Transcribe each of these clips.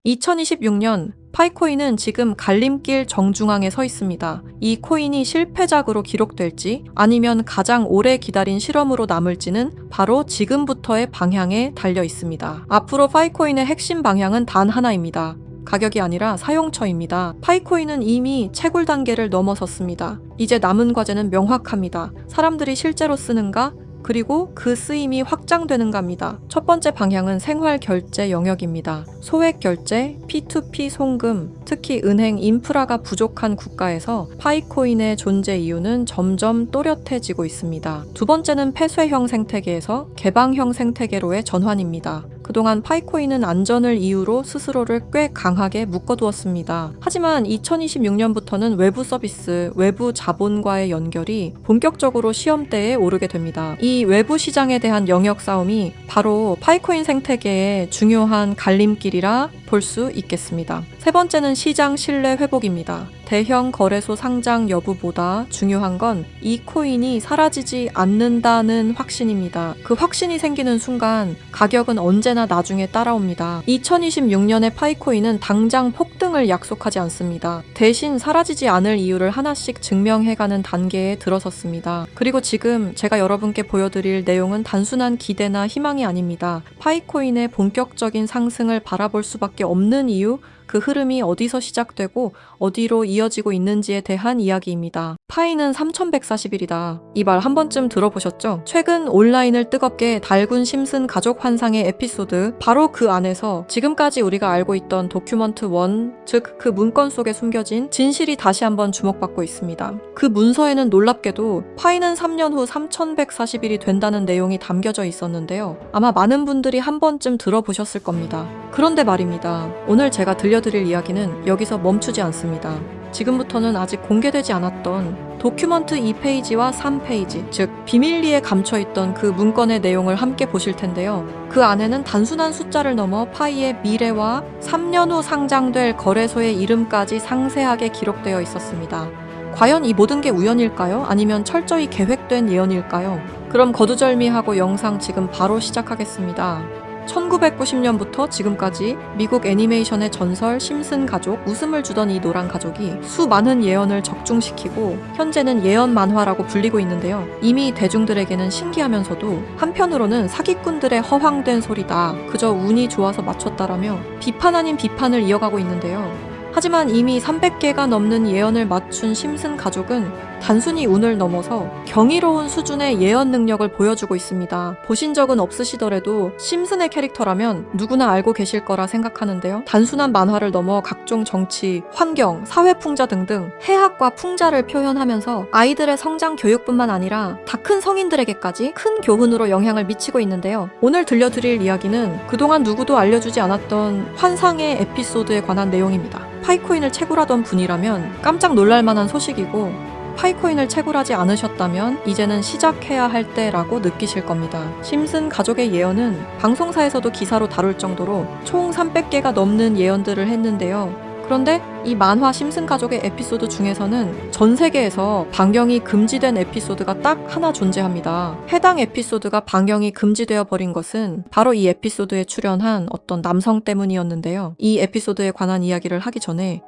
2026년 파이코인은 지금 갈림길 정중앙에 서 있습니다. 이 코인이 실패작으로 기록될지 아니면 가장 오래 기다린 실험으로 남을지는 바로 지금부터의 방향에 달려 있습니다. 앞으로 파이코인의 핵심 방향은 단 하나입니다. 가격이 아니라 사용처입니다. 파이코인은 이미 채굴 단계를 넘어섰습니다. 이제 남은 과제는 명확합니다. 사람들이 실제로 쓰는가? 그리고 그 쓰임이 확장되는가입니다. 첫 번째 방향은 생활 결제 영역입니다. 소액 결제, P2P 송금, 특히 은행 인프라가 부족한 국가에서 파이코인의 존재 이유는 점점 또렷해지고 있습니다. 두 번째는 폐쇄형 생태계에서 개방형 생태계로의 전환입니다. 그동안 파이코인은 안전을 이유로 스스로를 꽤 강하게 묶어두었습니다. 하지만 2026년부터는 외부 서비스, 외부 자본과의 연결이 본격적으로 시험대에 오르게 됩니다. 이 외부 시장에 대한 영역 싸움이 바로 파이코인 생태계의 중요한 갈림길이라 볼 수 있겠습니다. 세 번째는 시장 신뢰 회복입니다. 대형 거래소 상장 여부보다 중요한 건 이 코인이 사라지지 않는다는 확신입니다. 그 확신이 생기는 순간 가격은 언제나 나중에 따라옵니다. 2026년의 파이코인은 당장 폭등을 약속하지 않습니다. 대신 사라지지 않을 이유를 하나씩 증명해가는 단계에 들어섰습니다. 그리고 지금 제가 여러분께 보여드릴 내용은 단순한 기대나 희망이 아닙니다. 파이코인의 본격적인 상승을 바라볼 수밖에 없는 이유, 그 흐름이 어디서 시작되고 어디로 이어지고 있는지에 대한 이야기입니다. 파이는 3140일이다. 이 말 한 번쯤 들어보셨죠? 최근 온라인을 뜨겁게 달군 심슨 가족 환상의 에피소드, 바로 그 안에서 지금까지 우리가 알고 있던 도큐먼트 1, 즉 그 문건 속에 숨겨진 진실이 다시 한번 주목받고 있습니다. 그 문서에는 놀랍게도 파이는 3년 후 3140일이 된다는 내용이 담겨져 있었는데요. 아마 많은 분들이 한 번쯤 들어보셨을 겁니다. 그런데 말입니다. 오늘 제가 들려드릴 이야기는 여기서 멈추지 않습니다. 지금부터는 아직 공개되지 않았던 도큐먼트 2페이지와 3페이지, 즉 비밀리에 감춰있던 그 문건의 내용을 함께 보실 텐데요. 그 안에는 단순한 숫자를 넘어 파이의 미래와 3년 후 상장될 거래소의 이름까지 상세하게 기록되어 있었습니다. 과연 이 모든 게 우연일까요? 아니면 철저히 계획된 예언일까요? 그럼 거두절미하고 영상 지금 바로 시작하겠습니다. 1990년부터 지금까지 미국 애니메이션의 전설 심슨 가족, 웃음을 주던 이 노란 가족이 수많은 예언을 적중시키고 현재는 예언 만화라고 불리고 있는데요. 이미 대중들에게는 신기하면서도 한편으로는 사기꾼들의 허황된 소리다, 그저 운이 좋아서 맞췄다라며 비판 아닌 비판을 이어가고 있는데요. 하지만 이미 300개가 넘는 예언을 맞춘 심슨 가족은 단순히 운을 넘어서 경이로운 수준의 예언 능력을 보여주고 있습니다. 보신 적은 없으시더라도 심슨의 캐릭터라면 누구나 알고 계실 거라 생각하는데요. 단순한 만화를 넘어 각종 정치, 환경, 사회 풍자 등등 해학과 풍자를 표현하면서 아이들의 성장 교육뿐만 아니라 다 큰 성인들에게까지 큰 교훈으로 영향을 미치고 있는데요. 오늘 들려드릴 이야기는 그동안 누구도 알려주지 않았던 환상의 에피소드에 관한 내용입니다. 파이코인을 채굴하던 분이라면 깜짝 놀랄 만한 소식이고, 파이코인을 채굴하지 않으셨다면 이제는 시작해야 할 때라고 느끼실 겁니다. 심슨 가족의 예언은 방송사에서도 기사로 다룰 정도로 총 300개가 넘는 예언들을 했는데요. 그런데 이 만화 심슨 가족의 에피소드 중에서는 전 세계에서 방영이 금지된 에피소드가 딱 하나 존재합니다. 해당 에피소드가 방영이 금지되어 버린 것은 바로 이 에피소드에 출연한 어떤 남성 때문이었는데요. 이 에피소드에 관한 이야기를 하기 전에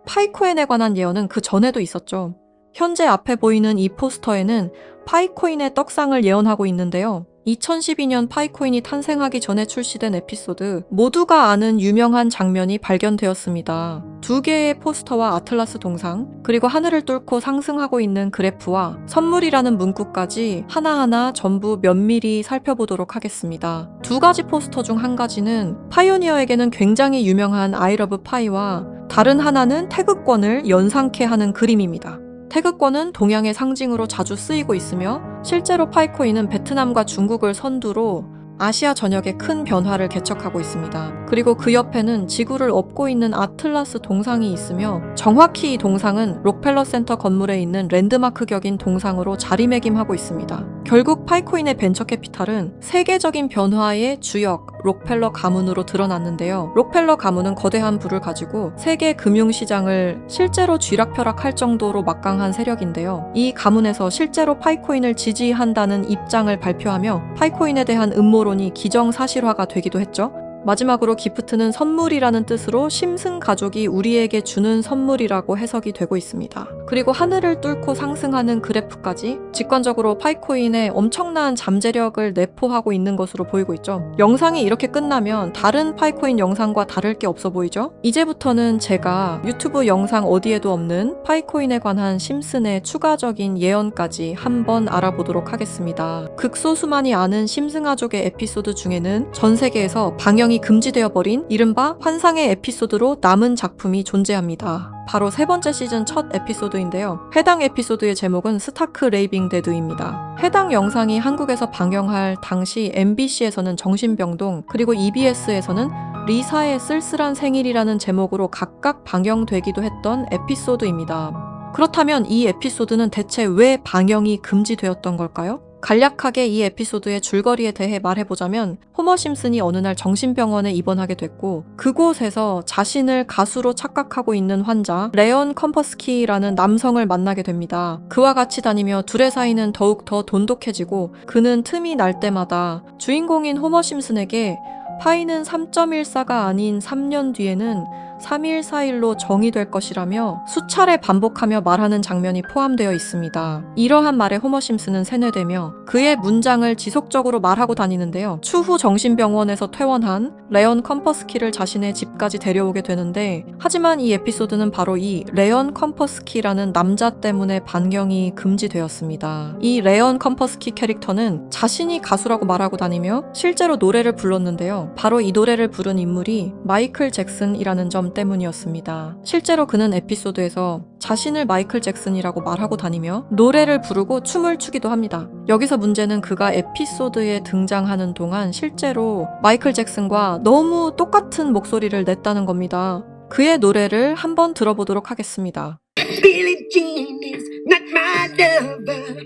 파이코인에 관한 예언은 그 전에도 있었죠. 현재 앞에 보이는 이 포스터에는 파이코인의 떡상을 예언하고 있는데요. 2012년 파이코인이 탄생하기 전에 출시된 에피소드, 모두가 아는 유명한 장면이 발견되었습니다. 2개의 포스터와 아틀라스 동상, 그리고 하늘을 뚫고 상승하고 있는 그래프와 선물이라는 문구까지 하나하나 전부 면밀히 살펴보도록 하겠습니다. 2가지 포스터 중 한 가지는 파이오니어에게는 굉장히 유명한 I love 파이와 다른 하나는 태극권을 연상케 하는 그림입니다. 태극권은 동양의 상징으로 자주 쓰이고 있으며 실제로 파이코인은 베트남과 중국을 선두로 아시아 전역에 큰 변화를 개척하고 있습니다. 그리고 그 옆에는 지구를 업고 있는 아틀라스 동상이 있으며 정확히 이 동상은 록펠러 센터 건물에 있는 랜드마크 격인 동상으로 자리매김하고 있습니다. 결국 파이코인의 벤처 캐피탈은 세계적인 변화의 주역, 록펠러 가문으로 드러났는데요. 록펠러 가문은 거대한 부를 가지고 세계 금융시장을 실제로 쥐락펴락할 정도로 막강한 세력인데요. 이 가문에서 실제로 파이코인을 지지한다는 입장을 발표하며 파이코인에 대한 음모론이 기정사실화가 되기도 했죠. 마지막으로 기프트는 선물이라는 뜻으로 심슨 가족이 우리에게 주는 선물이라고 해석이 되고 있습니다. 그리고 하늘을 뚫고 상승하는 그래프까지 직관적으로 파이코인의 엄청난 잠재력을 내포하고 있는 것으로 보이고 있죠. 영상이 이렇게 끝나면 다른 파이코인 영상과 다를 게 없어 보이죠? 이제부터는 제가 유튜브 영상 어디에도 없는 파이코인에 관한 심슨의 추가적인 예언까지 한번 알아보도록 하겠습니다. 극소수만이 아는 심슨 가족의 에피소드 중에는 전 세계에서 방영이 금지되어 버린 이른바 환상의 에피소드로 남은 작품이 존재합니다. 바로 세 번째 시즌 첫 에피소드인데요. 해당 에피소드의 제목은 스타크 레이빙 데드입니다. 해당 영상이 한국에서 방영할 당시 MBC에서는 정신병동, 그리고 EBS에서는 리사의 쓸쓸한 생일이라는 제목으로 각각 방영되기도 했던 에피소드입니다. 그렇다면 이 에피소드는 대체 왜 방영이 금지되었던 걸까요? 간략하게 이 에피소드의 줄거리에 대해 말해보자면 호머 심슨이 어느 날 정신병원에 입원하게 됐고 그곳에서 자신을 가수로 착각하고 있는 환자 레온 컴퍼스키라는 남성을 만나게 됩니다. 그와 같이 다니며 둘의 사이는 더욱 더 돈독해지고 그는 틈이 날 때마다 주인공인 호머 심슨에게 파이는 3.14가 아닌 3년 뒤에는 3.14일로 정의될 것이라며 수차례 반복하며 말하는 장면이 포함되어 있습니다. 이러한 말에 호머 심슨은 세뇌되며 그의 문장을 지속적으로 말하고 다니는데요. 추후 정신병원에서 퇴원한 레온 컴퍼스키를 자신의 집까지 데려오게 되는데 하지만 이 에피소드는 바로 이 레온 컴퍼스키라는 남자 때문에 반경이 금지되었습니다. 이 레온 컴퍼스키 캐릭터는 자신이 가수라고 말하고 다니며 실제로 노래를 불렀는데요. 바로 이 노래를 부른 인물이 마이클 잭슨이라는 점 때문이었습니다. 실제로 그는 에피소드에서 자신을 마이클 잭슨이라고 말하고 다니며 노래를 부르고 춤을 추기도 합니다. 여기서 문제는 그가 에피소드에 등장하는 동안 실제로 마이클 잭슨과 너무 똑같은 목소리를 냈다는 겁니다. 그의 노래를 한번 들어보도록 하겠습니다. Billie Jean is not my lover.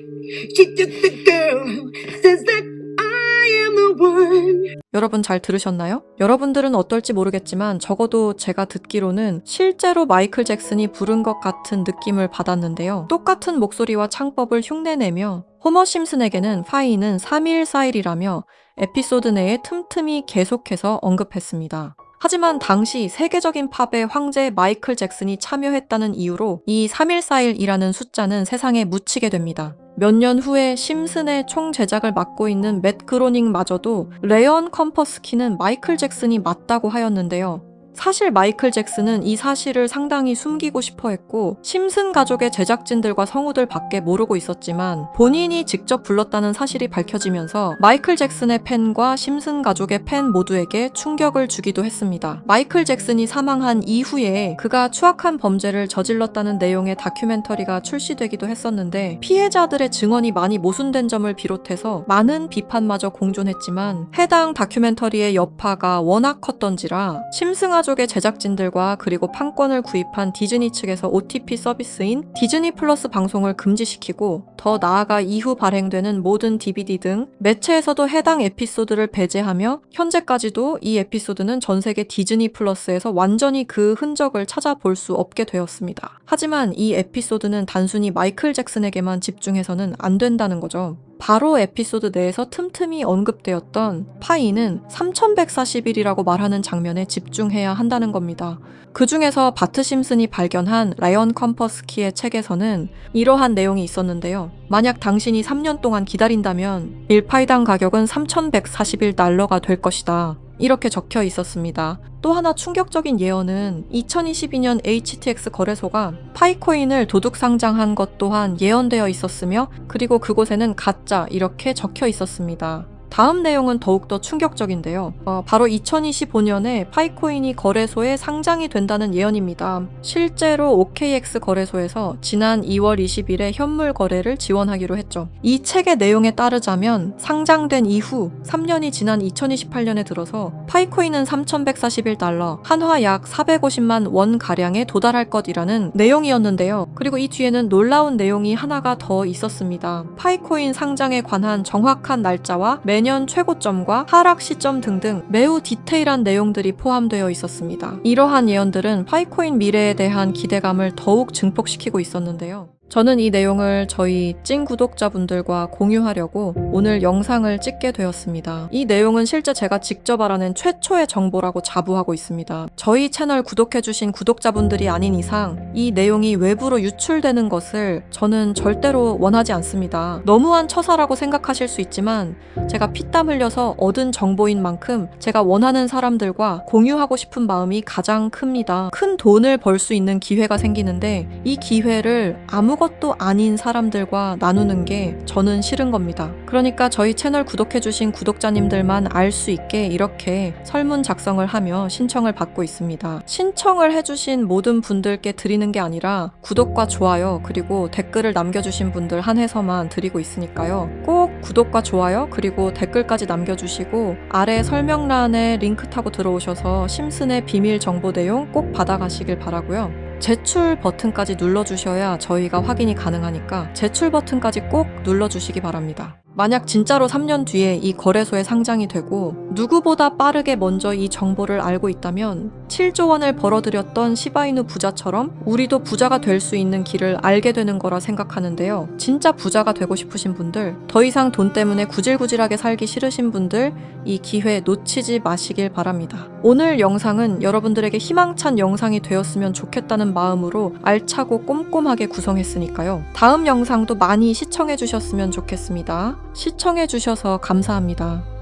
She took the girl who says that I am the one. 여러분 잘 들으셨나요? 여러분들은 어떨지 모르겠지만 적어도 제가 듣기로는 실제로 마이클 잭슨이 부른 것 같은 느낌을 받았는데요. 똑같은 목소리와 창법을 흉내내며 호머 심슨에게는 파이는 3.14일이라며 에피소드 내에 틈틈이 계속해서 언급했습니다. 하지만 당시 세계적인 팝의 황제 마이클 잭슨이 참여했다는 이유로 이 3.14일이라는 숫자는 세상에 묻히게 됩니다. 몇 년 후에 심슨의 총 제작을 맡고 있는 맷 그로닝마저도 레온 컴퍼스키는 마이클 잭슨이 맞다고 하였는데요. 사실 마이클 잭슨은 이 사실을 상당히 숨기고 싶어 했고 심슨 가족의 제작진들과 성우들 밖에 모르고 있었지만 본인이 직접 불렀다는 사실이 밝혀지면서 마이클 잭슨의 팬과 심슨 가족의 팬 모두에게 충격을 주기도 했습니다. 마이클 잭슨이 사망한 이후에 그가 추악한 범죄를 저질렀다는 내용의 다큐멘터리가 출시되기도 했었는데 피해자들의 증언이 많이 모순된 점을 비롯해서 많은 비판마저 공존했지만 해당 다큐멘터리의 여파가 워낙 컸던지라 심슨 가족의 제작진들과 그리고 판권을 구입한 디즈니 측에서 OTP 서비스인 디즈니 플러스 방송을 금지시키고 더 나아가 이후 발행되는 모든 DVD 등 매체에서도 해당 에피소드를 배제하며 현재까지도 이 에피소드는 전 세계 디즈니 플러스에서 완전히 그 흔적을 찾아볼 수 없게 되었습니다. 하지만 이 에피소드는 단순히 마이클 잭슨에게만 집중해서는 안 된다는 거죠. 바로 에피소드 내에서 틈틈이 언급되었던 파이는 3140일이라고 말하는 장면에 집중해야 한다는 겁니다. 그 중에서 바트 심슨이 발견한 라이언 컴퍼스키의 책에서는 이러한 내용이 있었는데요. 만약 당신이 3년 동안 기다린다면 1파이당 가격은 3141달러가 될 것이다. 이렇게 적혀 있었습니다. 또 하나 충격적인 예언은 2022년 HTX 거래소가 파이코인을 도둑 상장한 것 또한 예언되어 있었으며 그리고 그곳에는 가짜 이렇게 적혀 있었습니다. 다음 내용은 더욱더 충격적인데요. 바로 2025년에 파이코인이 거래소에 상장이 된다는 예언입니다. 실제로 OKX 거래소에서 지난 2월 20일에 현물 거래를 지원하기로 했죠. 이 책의 내용에 따르자면 상장된 이후 3년이 지난 2028년에 들어서 파이코인은 3141달러, 한화 약 450만 원 가량에 도달할 것이라는 내용이었는데요. 그리고 이 뒤에는 놀라운 내용이 하나가 더 있었습니다. 파이코인 상장에 관한 정확한 날짜와 매년 최고점과 하락 시점 등등 매우 디테일한 내용들이 포함되어 있었습니다. 이러한 예언들은 파이코인 미래에 대한 기대감을 더욱 증폭시키고 있었는데요. 저는 이 내용을 저희 찐 구독자분들과 공유하려고 오늘 영상을 찍게 되었습니다. 이 내용은 실제 제가 직접 알아낸 최초의 정보라고 자부하고 있습니다. 저희 채널 구독해주신 구독자분들이 아닌 이상 이 내용이 외부로 유출되는 것을 저는 절대로 원하지 않습니다. 너무한 처사라고 생각하실 수 있지만 제가 피땀 흘려서 얻은 정보인 만큼 제가 원하는 사람들과 공유하고 싶은 마음이 가장 큽니다. 큰 돈을 벌 수 있는 기회가 생기는데 이 기회를 아무것도 아닌 사람들과 나누는 게 저는 싫은 겁니다. 그러니까 저희 채널 구독해주신 구독자님들만 알 수 있게 이렇게 설문 작성을 하며 신청을 받고 있습니다. 신청을 해주신 모든 분들께 드리는 게 아니라 구독과 좋아요 그리고 댓글을 남겨주신 분들 한해서만 드리고 있으니까요. 꼭 구독과 좋아요 그리고 댓글까지 남겨주시고 아래 설명란에 링크 타고 들어오셔서 심슨의 비밀 정보 내용 꼭 받아가시길 바라고요. 제출 버튼까지 눌러주셔야 저희가 확인이 가능하니까 제출 버튼까지 꼭 눌러주시기 바랍니다. 만약 진짜로 3년 뒤에 이 거래소에 상장이 되고 누구보다 빠르게 먼저 이 정보를 알고 있다면 7조 원을 벌어들였던 시바이누 부자처럼 우리도 부자가 될 수 있는 길을 알게 되는 거라 생각하는데요. 진짜 부자가 되고 싶으신 분들, 더 이상 돈 때문에 구질구질하게 살기 싫으신 분들 이 기회 놓치지 마시길 바랍니다. 오늘 영상은 여러분들에게 희망찬 영상이 되었으면 좋겠다는 마음으로 알차고 꼼꼼하게 구성했으니까요. 다음 영상도 많이 시청해 주셨으면 좋겠습니다. 시청해 주셔서 감사합니다.